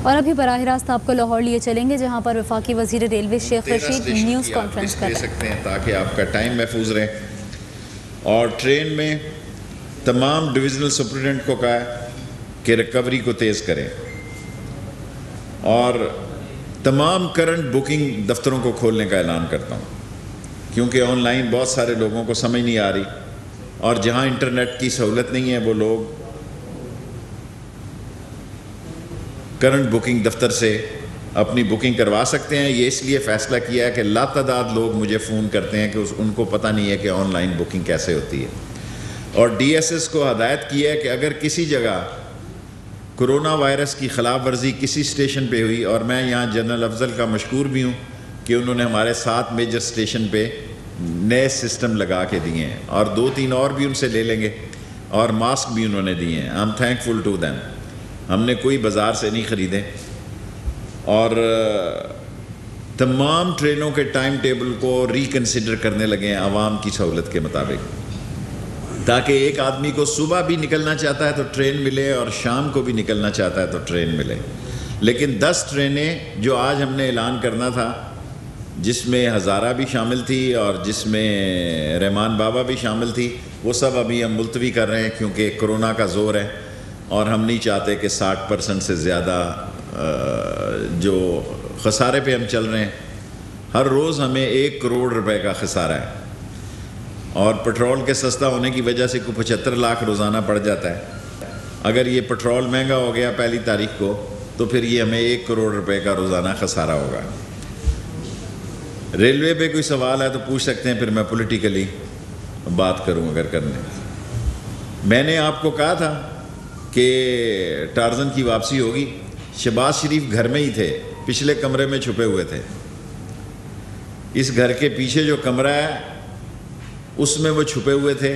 اور ابھی براہ راست آپ کو لاہور لیے چلیں گے جہاں پر وفاقی وزیر railway Sheikh Rashid news conference کر سکتے ہیں تاکہ آپ کا ٹائم محفوظ رہے. اور ٹرین میں تمام ڈویژنل سپرنٹینڈنٹ کو کہا ہے کہ ریکوری کو تیز کریں اور تمام کرنٹ بکنگ دفتروں کو کھولنے کا اعلان کرتا ہوں کیونکہ آن لائن بہت سارے لوگوں کو سمجھ نہیں آ رہی اور جہاں انٹرنیٹ کی سہولت نہیں ہے وہ لوگ کرنٹ بکنگ دفتر سے اپنی بکنگ کروا سکتے ہیں. یہ اس لیے فیصلہ کیا ہے کہ لاتعداد لوگ مجھے فون کرتے ہیں کہ ان کو پتہ نہیں ہے کہ آن لائن بکنگ کیسے ہوتی ہے. اور ڈی ایس ایس کو ہدایت کی ہے کہ اگر کسی جگہ کرونا وائرس کی خلاف ورزی کسی اسٹیشن پہ ہوئی، اور میں یہاں جنرل افضل کا مشکور بھی ہوں کہ انہوں نے ہمارے 7 میجر اسٹیشن پہ نئے سسٹم لگا کے دیے ہیں اور 2-3 اور بھی ان سے لے لیں گے اور ماسک بھی انہوں نے دیے ہیں. I am thankful to them. ہم نے کوئی بازار سے نہیں خریدے اور تمام ٹرینوں کے ٹائم ٹیبل کو ریکنسیڈر کرنے لگے ہیں عوام کی سہولت کے مطابق، تاکہ ایک آدمی کو صبح بھی نکلنا چاہتا ہے تو ٹرین ملے اور شام کو بھی نکلنا چاہتا ہے تو ٹرین ملے. لیکن 10 ٹرینیں جو آج ہم نے اعلان کرنا تھا، جس میں ہزارہ بھی شامل تھی اور جس میں رحمان بابا بھی شامل تھی، وہ سب ابھی ہم ملتوی کر رہے ہیں کیونکہ کرونا کا زور ہے اور ہم نہیں چاہتے کہ 60% سے زیادہ جو خسارے پہ ہم چل رہے ہیں. ہر روز ہمیں 1 کروڑ روپے کا خسارہ ہے اور پٹرول کے سستا ہونے کی وجہ سے کوئی 75 لاکھ روزانہ پڑ جاتا ہے. اگر یہ پٹرول مہنگا ہو گیا 1 تاریخ کو تو پھر یہ ہمیں 1 کروڑ روپے کا روزانہ خسارہ ہوگا. ریلوے پہ کوئی سوال ہے تو پوچھ سکتے ہیں، پھر میں پولیٹیکلی بات کروں اگر کرنے. میں نے آپ کو کہا تھا کہ ٹارزن کی واپسی ہوگی. شہباز شریف گھر میں ہی تھے، پچھلے کمرے میں چھپے ہوئے تھے. اس گھر کے پیچھے جو کمرہ ہے اس میں وہ چھپے ہوئے تھے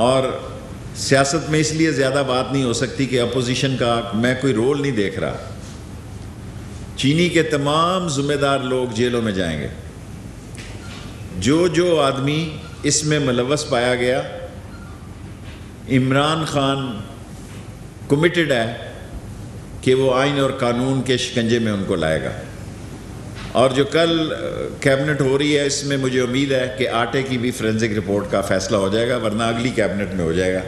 اور سیاست میں اس لیے زیادہ بات نہیں ہو سکتی کہ اپوزیشن کا میں کوئی رول نہیں دیکھ رہا. چینی کے تمام ذمہ دار لوگ جیلوں میں جائیں گے. جو آدمی اس میں ملوث پایا گیا، عمران خان کمیٹڈ ہے کہ وہ آئین اور قانون کے شکنجے میں ان کو لائے گا. اور جو کل کیبنٹ ہو رہی ہے اس میں مجھے امید ہے کہ آٹے کی بھی فورینزک رپورٹ کا فیصلہ ہو جائے گا، ورنہ اگلی کیبنٹ میں ہو جائے گا.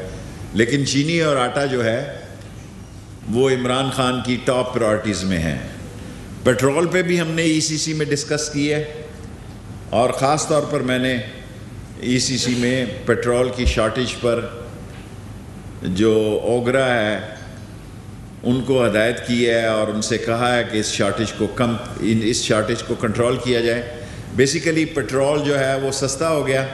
لیکن چینی اور آٹا جو ہے وہ عمران خان کی ٹاپ پرائرٹیز میں ہیں. پیٹرول پہ بھی ہم نے ای سی سی میں ڈسکس کی ہے اور خاص طور پر میں نے ای سی سی میں پیٹرول کی شارٹیج پر جو اوگرا ہے ان کو ہدایت کی ہے اور ان سے کہا ہے کہ اس شارٹیج کو کنٹرول کیا جائے. بیسیکلی پیٹرول جو ہے وہ سستا ہو گیا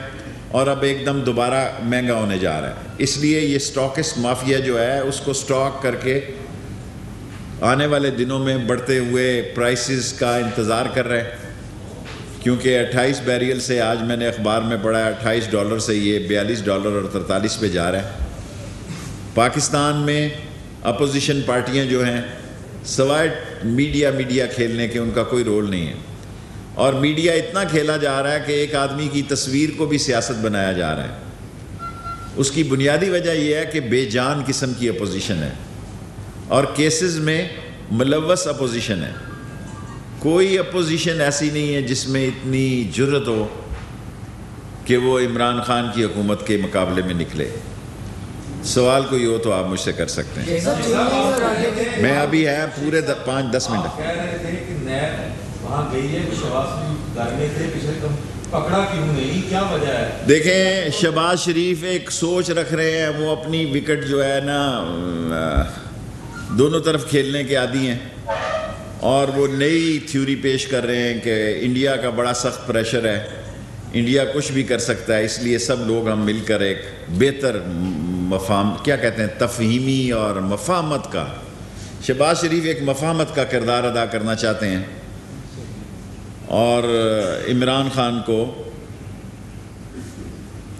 اور اب ایک دم دوبارہ مہنگا ہونے جا رہا ہے. اس لیے یہ سٹاکسٹ مافیا جو ہے اس کو سٹاک کر کے آنے والے دنوں میں بڑھتے ہوئے پرائسز کا انتظار کر رہے ہیں. کیونکہ 28 بیریل سے آج میں نے اخبار میں پڑھا ہے $28 سے یہ $42 اور 43 پہ جا رہا ہے. پاکستان میں اپوزیشن پارٹیاں جو ہیں سوائے میڈیا کھیلنے کے ان کا کوئی رول نہیں ہے. اور میڈیا اتنا کھیلا جا رہا ہے کہ ایک آدمی کی تصویر کو بھی سیاست بنایا جا رہا ہے. اس کی بنیادی وجہ یہ ہے کہ بے جان قسم کی اپوزیشن ہے اور کیسز میں ملوث اپوزیشن ہے. کوئی اپوزیشن ایسی نہیں ہے جس میں اتنی جرت ہو کہ وہ عمران خان کی حکومت کے مقابلے میں نکلے. سوال کوئی ہو تو آپ مجھ سے کر سکتے ہیں. میں ابھی ہے پورے 5-10 منٹ. دیکھیں شہباز شریف ایک سوچ رکھ رہے ہیں، وہ اپنی وکٹ جو ہے نا دونوں طرف کھیلنے کے عادی ہیں اور وہ نئی تھیوری پیش کر رہے ہیں کہ انڈیا کا بڑا سخت پریشر ہے، انڈیا کچھ بھی کر سکتا ہے، اس لیے سب لوگ ہم مل کر ایک بہتر تفہیمی اور مفاہمت کا. شہباز شریف ایک مفاہمت کا کردار ادا کرنا چاہتے ہیں اور عمران خان کو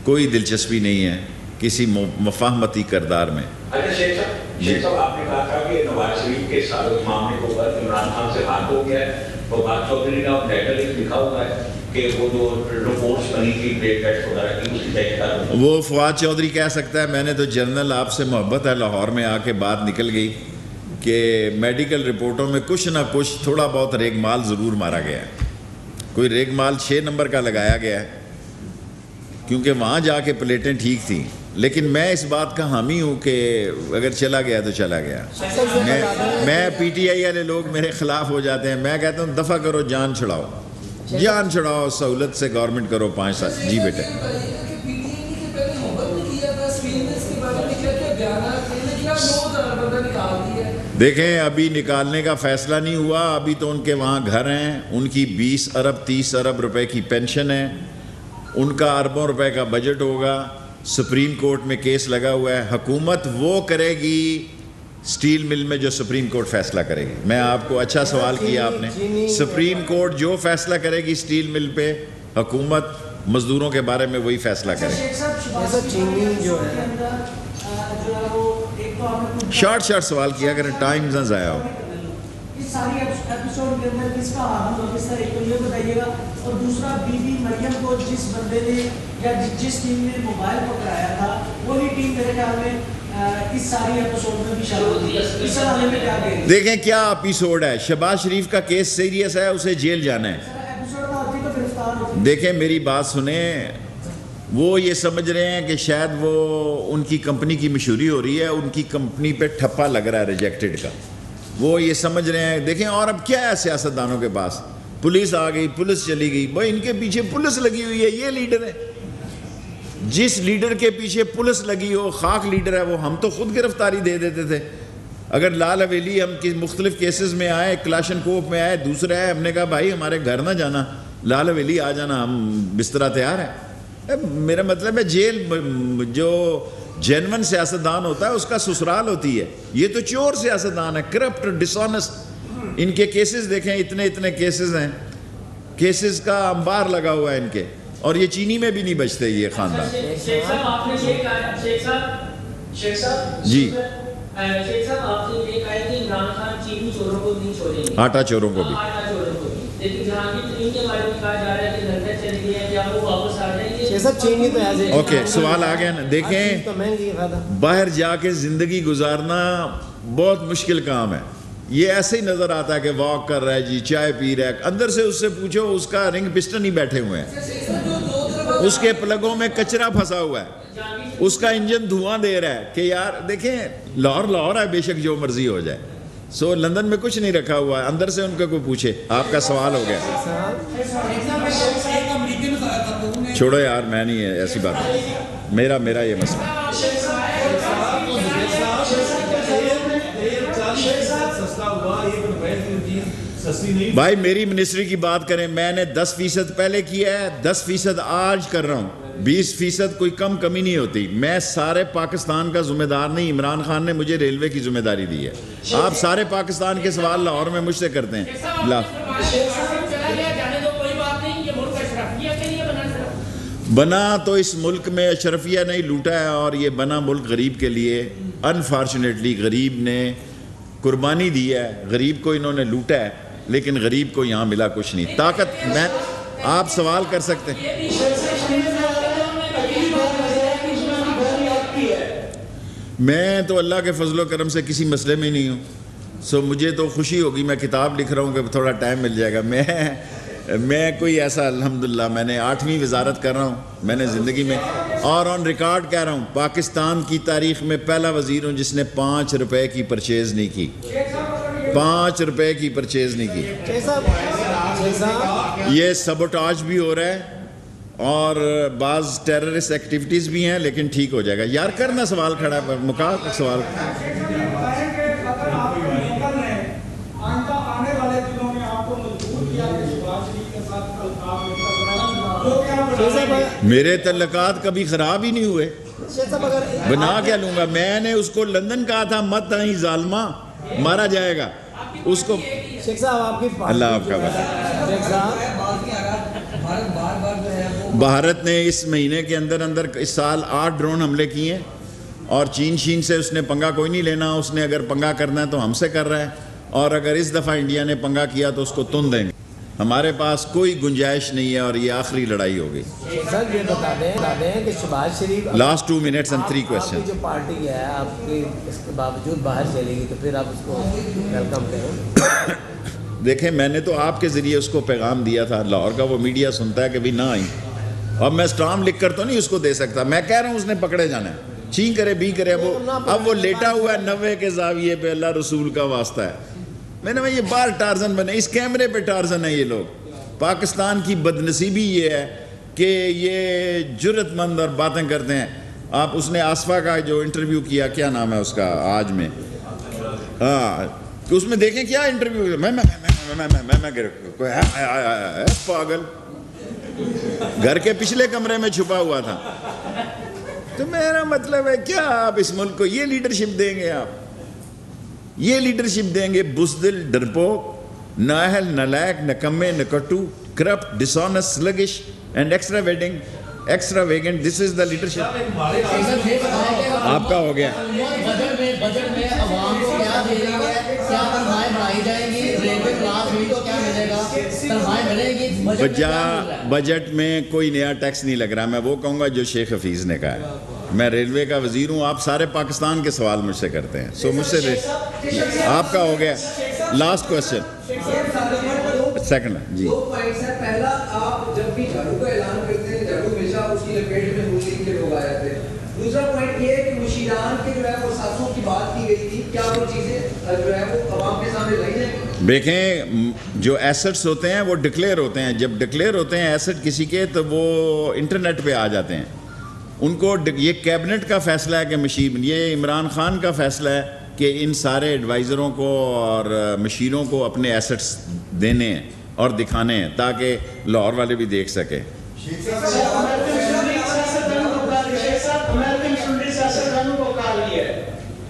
کوئی دلچسپی نہیں ہے کسی مفاہمتی کردار میں. شیخ صاحب آپ نے کہا تھا کہ نواز شریف کے سابق معاملے کو عمران خان سے بات ہو گیا ہے. فواد چودھری نے لیٹر لکھا ہوا ہے کہ وہ جو رپورٹس بنی تھی بلیک بیٹس وغیرہ کی اس کی تحقیقات وہ فواد چودھری کہہ سکتا ہے. میں نے تو جنرل آپ سے محبت ہے، لاہور میں آ کے بات نکل گئی کہ میڈیکل رپورٹوں میں کچھ نہ کچھ تھوڑا بہت ریگ مال ضرور مارا گیا ہے. کوئی ریگ مال 6 نمبر کا لگایا گیا ہے کیونکہ وہاں جا کے پلیٹیں ٹھیک تھیں. لیکن میں اس بات کا حامی ہوں کہ اگر چلا گیا تو چلا گیا. میں پی ٹی آئی والے لوگ میرے خلاف ہو جاتے ہیں. میں کہتا ہوں دفع کرو, جان چھڑاؤ, جان چھڑاؤ, سہولت سے گورنمنٹ کرو 5 سال. جی بیٹے. دیکھیں ابھی نکالنے کا فیصلہ نہیں ہوا. ابھی تو ان کے وہاں گھر ہیں, ان کی 20 ارب 30 ارب روپے کی پینشن ہے, ان کا اربوں روپے کا بجٹ ہوگا. سپریم کورٹ میں کیس لگا ہوا ہے. حکومت وہ کرے گی سٹیل مل میں جو سپریم کورٹ فیصلہ کرے گی. میں آپ کو اچھا سوال کیا آپ نے. سپریم کورٹ جو فیصلہ کرے گی سٹیل مل پہ, حکومت مزدوروں کے بارے میں وہی فیصلہ کرے گی. شارٹ سوال کیا کریں, ٹائم نہ ضائع ہو. اس ساری ایپیسوڈ کے اندر کس کا حامل ہو اس طرح ایک تو یہ بتائیے گا, اور دوسرا بی بی مریم کو جس بندے نے یا جس ٹیم نے موبائل پکڑایا تھا وہی ٹیم میرے خیال میں اس ساری ایپیسوڈ میں بھی شامل ہوتی ہے. اس حوالے میں کیا کہیں گے؟ دیکھیں کیا ایپیسوڈ ہے. شہباز شریف کا کیس سیریس ہے, اسے جیل جانا ہے. دیکھیں میری بات سنیں, وہ یہ سمجھ رہے ہیں کہ شاید وہ ان کی کمپنی کی مشہوری ہو رہی ہے, ان کی کمپنی پہ ٹھپا لگ رہا ہے ریجیکٹڈ کا. وہ یہ سمجھ رہے ہیں. دیکھیں اور اب کیا ہے سیاستدانوں کے پاس, پولیس آ گئی, پولیس چلی گئی. بھائی ان کے پیچھے پولیس لگی ہوئی ہے, یہ لیڈر ہے. جس لیڈر کے پیچھے پولیس لگی ہو, خاک لیڈر ہے وہ. ہم تو خود گرفتاری دے دیتے تھے. اگر لال حویلی ہم مختلف کیسز میں آئے, کلاشن کوپ میں آئے, دوسرے آئے, ہم نے کہا بھائی ہمارے گھر نہ جانا, لال حویلی آ جانا, ہم بسترا تیار ہیں. میرا مطلب ہے جیل جو جینون سیاستدان ہوتا ہے اس کا سسرال ہوتی ہے. یہ تو چور سیاستدان ہے, کرپٹ, ڈسانسٹ. ان کے کیسز دیکھیں, اتنے کیسز ہیں, کیسز کا انبار لگا ہوا ہے ان کے, اور یہ چینی میں بھی نہیں بچتے یہ خاندان. شیخ صاحب آپ نے یہ کہا, شیخ صاحب جی شیخ صاحب آپ نے یہ کہا کہ عمران خان چینی چوروں کو نہیں چھوڑیں گے, آٹا چوروں کو بھی. لیکن جہانگیر ترین کے بارے میں کہا جا رہا ہے کہ لندن چلے گئے ہیں, کیا وہ واپس آ جائیں گے؟ سب چینی تو ایسے. اوکے, سوال آ گیا نا. دیکھیں باہر جا کے زندگی گزارنا بہت مشکل کام ہے. یہ ایسے ہی نظر آتا ہے کہ واک کر رہا ہے جی, چائے پی رہا ہے. اندر سے اس سے پوچھو, اس کا رنگ پسٹن ہی بیٹھے ہوئے ہیں, اس کے پلگوں میں کچرا پھنسا ہوا ہے, اس کا انجن دھواں دے رہا ہے. کہ یار دیکھیں لاہور ہے, بے شک جو مرضی ہو جائے. سو لندن میں کچھ نہیں رکھا ہوا ہے. اندر سے ان کا کوئی پوچھے. آپ کا سوال ہو گیا. چھوڑو یار, میں نہیں ہے ایسی بات. میرا یہ مسئلہ. بھائی میری منسٹری کی بات کریں, میں نے 10% پہلے کیا ہے, 10% آج کر رہا ہوں, 20% کوئی کمی نہیں ہوتی. میں سارے پاکستان کا ذمہ دار نہیں. عمران خان نے مجھے ریلوے کی ذمہ داری دی ہے. آپ سارے پاکستان کے سوال لاہور میں مجھ سے کرتے ہیں. بنا تو اس ملک میں اشرفیہ نہیں لوٹا ہے, اور یہ بنا ملک غریب کے لیے. انفارچونیٹلی غریب نے قربانی دی ہے, غریب کو انہوں نے لوٹا ہے, لیکن غریب کو یہاں ملا کچھ نہیں. طاقت میں آپ سوال کر سکتے ہیں. میں تو اللہ کے فضل و کرم سے کسی مسئلے میں نہیں ہوں. سو مجھے تو خوشی ہوگی, میں کتاب لکھ رہا ہوں کہ تھوڑا ٹائم مل جائے گا. میں کوئی ایسا الحمدللہ میں نے 8ویں وزارت کر رہا ہوں میں نے زندگی میں, اور آن ریکارڈ کہہ رہا ہوں پاکستان کی تاریخ میں پہلا وزیر ہوں جس نے 5 روپے کی پرچیز نہیں کی. 5 روپے کی پرچیز نہیں کی. یہ سبوٹاج بھی ہو رہا ہے اور بعض ٹیررسٹ ایکٹیویٹیز بھی ہیں, لیکن ٹھیک ہو جائے گا. یار کرنا سوال کھڑا ہے, مکا سوال. میرے تعلقات کبھی خراب ہی نہیں ہوئے, بنا کیا لوں گا. میں نے اس کو لندن کہا تھا مت آئیں ظالمہ, مارا جائے گا اس کو. اللہ آپ کا بھارت نے اس مہینے کے اندر اس سال 8 ڈرون حملے کیے ہیں, اور چین سے اس نے پنگا کوئی نہیں لینا. اس نے اگر پنگا کرنا ہے تو ہم سے کر رہا ہے, اور اگر اس دفعہ انڈیا نے پنگا کیا تو اس کو تن دیں گے. ہمارے پاس کوئی گنجائش نہیں ہے اور یہ آخری لڑائی ہوگی. سر یہ بتا دیں کہ شہباز شریف لاسٹ 2 minutes and 3 آپ کی questions. جو پارٹی ہے آپ کی اس کے باوجود باہر چلے گی تو پھر آپ اس کو ویلکم کریں. دیکھیں میں نے تو آپ کے ذریعے اس کو پیغام دیا تھا. لاہور کا وہ میڈیا سنتا ہے کہ بھی نہ آئی. اب میں اسٹام لکھ کر تو نہیں اس کو دے سکتا. میں کہہ رہا ہوں اس نے پکڑے جانا ہے. چین کرے بھی کرے. اب وہ لیٹا ہوا ہے 90 کے زاویے پہ. اللہ رسول کا واسطہ ہے. میں نے یہ بار ٹارزن بنے. اس کیمرے پہ ٹارزن ہے یہ لوگ. پاکستان کی بدنصیبی یہ ہے کہ یہ جرت مند اور باتیں کرتے ہیں. آپ اس نے آصفہ کا جو انٹرویو کیا, کیا نام ہے اس کا آج میں, ہاں اس میں دیکھیں کیا انٹرویو. پاگل گھر کے پچھلے کمرے میں چھپا ہوا تھا. تو میرا مطلب ہے کیا آپ اس ملک کو یہ لیڈرشپ دیں گے؟ آپ یہ لیڈرشپ دیں گے؟ بزدل, ڈرپوک, نااہل, نالائق, نکمے, نکٹو, corrupt, dishonest, sluggish and extravagant. This is the leadership. آپ کا ہو گیا. بجٹ میں عوام کو کیا دے رہی ہے, کیا تنخواہیں بڑھائی جائیں گی, ریلوے کلاس بھی کو کیا ملے گا, تنخواہیں ملے گی. بجٹ میں کوئی نیا ٹیکس نہیں لگ رہا. میں وہ کہوں گا جو شیخ حفیظ نے کہا ہے. میں ریلوے کا وزیر ہوں. آپ سارے پاکستان کے سوال مجھ سے کرتے ہیں. سو مجھ سے آپ کا ہو گیا. Last question second. جی 2 پوائنٹس ہیں. پہلا, آپ جب بھی جھاڑو کا اعلان کرتے ہیں جھاڑو ہمیشہ اس کی لپیٹ میں مسلم کے لوگ آ جاتے ہیں. دوسرا پوائنٹ یہ ہے کہ مشیران کے جو ہے وہ ساتھوں کی بات کی گئی تھی, کیا وہ چیزیں جو ہے وہ عوام کے سامنے لائی جائیں گی؟ دیکھیں جو ایسٹس ہوتے ہیں وہ ڈکلیئر ہوتے ہیں. جب ڈکلیئر ہوتے ہیں ایسٹ کسی کے تو وہ انٹرنیٹ پہ آ جاتے ہیں. ان کو یہ کیبنٹ کا فیصلہ ہے کہ مشیر, یہ عمران خان کا فیصلہ ہے کہ ان سارے ایڈوائزروں کو اور مشیروں کو اپنے ایسٹس دینے ہیں اور دکھانے ہیں تاکہ لاہور والے بھی دیکھ سکیں.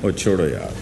وہ چھوڑو یار.